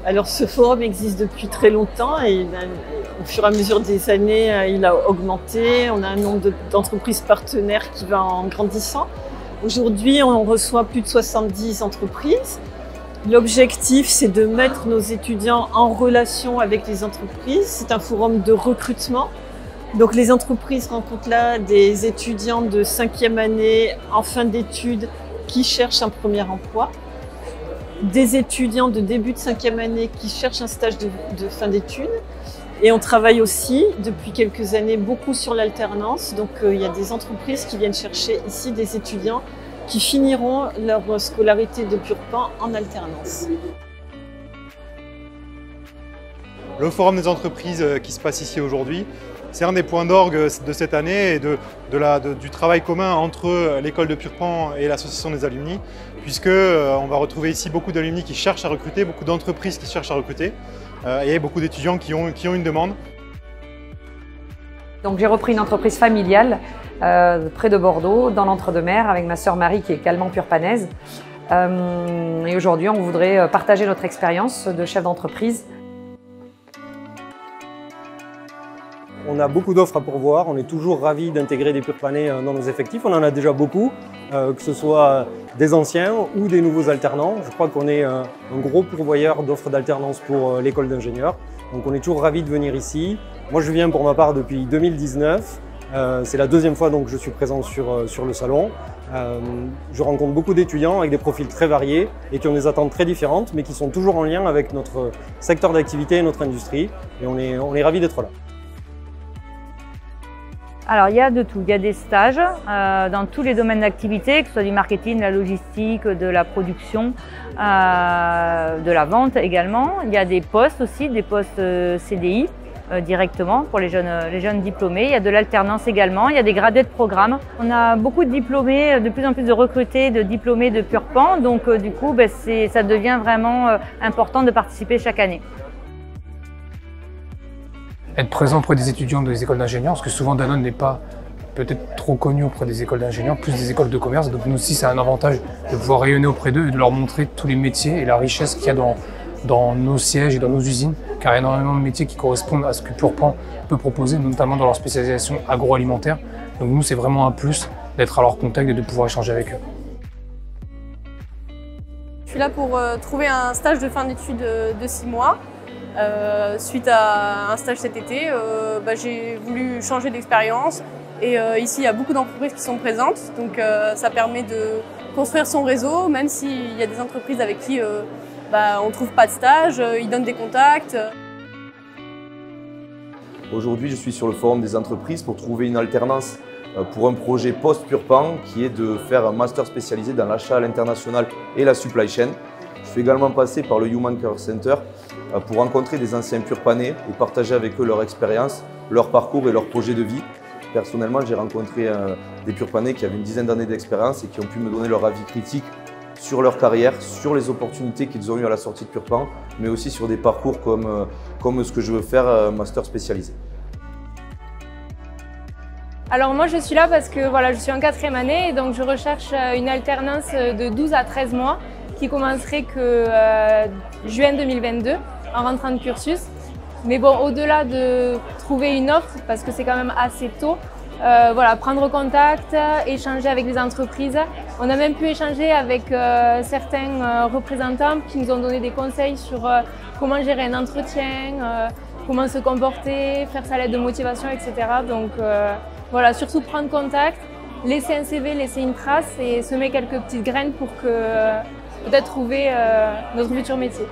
Alors ce forum existe depuis très longtemps et au fur et à mesure des années, il a augmenté. On a un nombre d'entreprises partenaires qui va en grandissant. Aujourd'hui, on reçoit plus de 70 entreprises. L'objectif, c'est de mettre nos étudiants en relation avec les entreprises. C'est un forum de recrutement. Donc les entreprises rencontrent là des étudiants de 5e année en fin d'études qui cherchent un premier emploi, des étudiants de début de 5e année qui cherchent un stage de fin d'études. Et on travaille aussi depuis quelques années beaucoup sur l'alternance. Donc il y a des entreprises qui viennent chercher ici des étudiants qui finiront leur scolarité de Purpan en alternance. Le forum des entreprises qui se passe ici aujourd'hui, c'est un des points d'orgue de cette année et du travail commun entre l'école de Purpan et l'association des alumni, puisqu'on va retrouver ici beaucoup d'alumni qui cherchent à recruter, beaucoup d'entreprises qui cherchent à recruter et beaucoup d'étudiants qui ont une demande. Donc j'ai repris une entreprise familiale près de Bordeaux, dans l'Entre-deux-Mers, avec ma sœur Marie qui est également purpanaise. Et aujourd'hui, on voudrait partager notre expérience de chef d'entreprise. On a beaucoup d'offres à pourvoir, on est toujours ravis d'intégrer des Purpanais dans nos effectifs. On en a déjà beaucoup, que ce soit des anciens ou des nouveaux alternants. Je crois qu'on est un gros pourvoyeur d'offres d'alternance pour l'école d'ingénieurs. Donc on est toujours ravis de venir ici. Moi je viens pour ma part depuis 2019. C'est la deuxième fois donc, que je suis présent sur le salon. Je rencontre beaucoup d'étudiants avec des profils très variés et qui ont des attentes très différentes, mais qui sont toujours en lien avec notre secteur d'activité et notre industrie. Et on est ravis d'être là. Alors il y a de tout, il y a des stages dans tous les domaines d'activité, que ce soit du marketing, de la logistique, de la production, de la vente également. Il y a des postes aussi, des postes CDI directement pour les jeunes diplômés. Il y a de l'alternance également, il y a des gradés de programme. On a beaucoup de diplômés, de plus en plus de recrutés, de diplômés de Purpan, donc du coup ça devient vraiment important de participer chaque année. Être présent auprès des étudiants des écoles d'ingénieurs, parce que souvent Danone n'est pas peut-être trop connu auprès des écoles d'ingénieurs, plus des écoles de commerce. Donc nous aussi, c'est un avantage de pouvoir rayonner auprès d'eux et de leur montrer tous les métiers et la richesse qu'il y a dans nos sièges et dans nos usines, car il y a énormément de métiers qui correspondent à ce que Purpan peut proposer, notamment dans leur spécialisation agroalimentaire. Donc nous, c'est vraiment un plus d'être à leur contact et de pouvoir échanger avec eux. Je suis là pour trouver un stage de fin d'études de 6 mois. Suite à un stage cet été, j'ai voulu changer d'expérience et ici il y a beaucoup d'entreprises qui sont présentes, donc ça permet de construire son réseau, même s'il y a des entreprises avec qui on ne trouve pas de stage, ils donnent des contacts. Aujourd'hui je suis sur le forum des entreprises pour trouver une alternance pour un projet post-Purpan qui est de faire un master spécialisé dans l'achat à l'international et la supply chain. Je suis également passé par le Human Care Center pour rencontrer des anciens Purpanais et partager avec eux leur expérience, leur parcours et leur projet de vie. Personnellement, j'ai rencontré des Purpanais qui avaient une dizaine d'années d'expérience et qui ont pu me donner leur avis critique sur leur carrière, sur les opportunités qu'ils ont eues à la sortie de Purpan, mais aussi sur des parcours comme ce que je veux faire, master spécialisé. Alors moi je suis là parce que je suis en 4e année et donc je recherche une alternance de 12 à 13 mois qui commencerait que juin 2022 en rentrant de cursus. Mais bon, au-delà de trouver une offre, parce que c'est quand même assez tôt, prendre contact, échanger avec les entreprises. On a même pu échanger avec certains représentants qui nous ont donné des conseils sur comment gérer un entretien, comment se comporter, faire sa lettre de motivation, etc. Donc surtout prendre contact, laisser un CV, laisser une trace et semer quelques petites graines pour que peut-être trouver notre futur métier.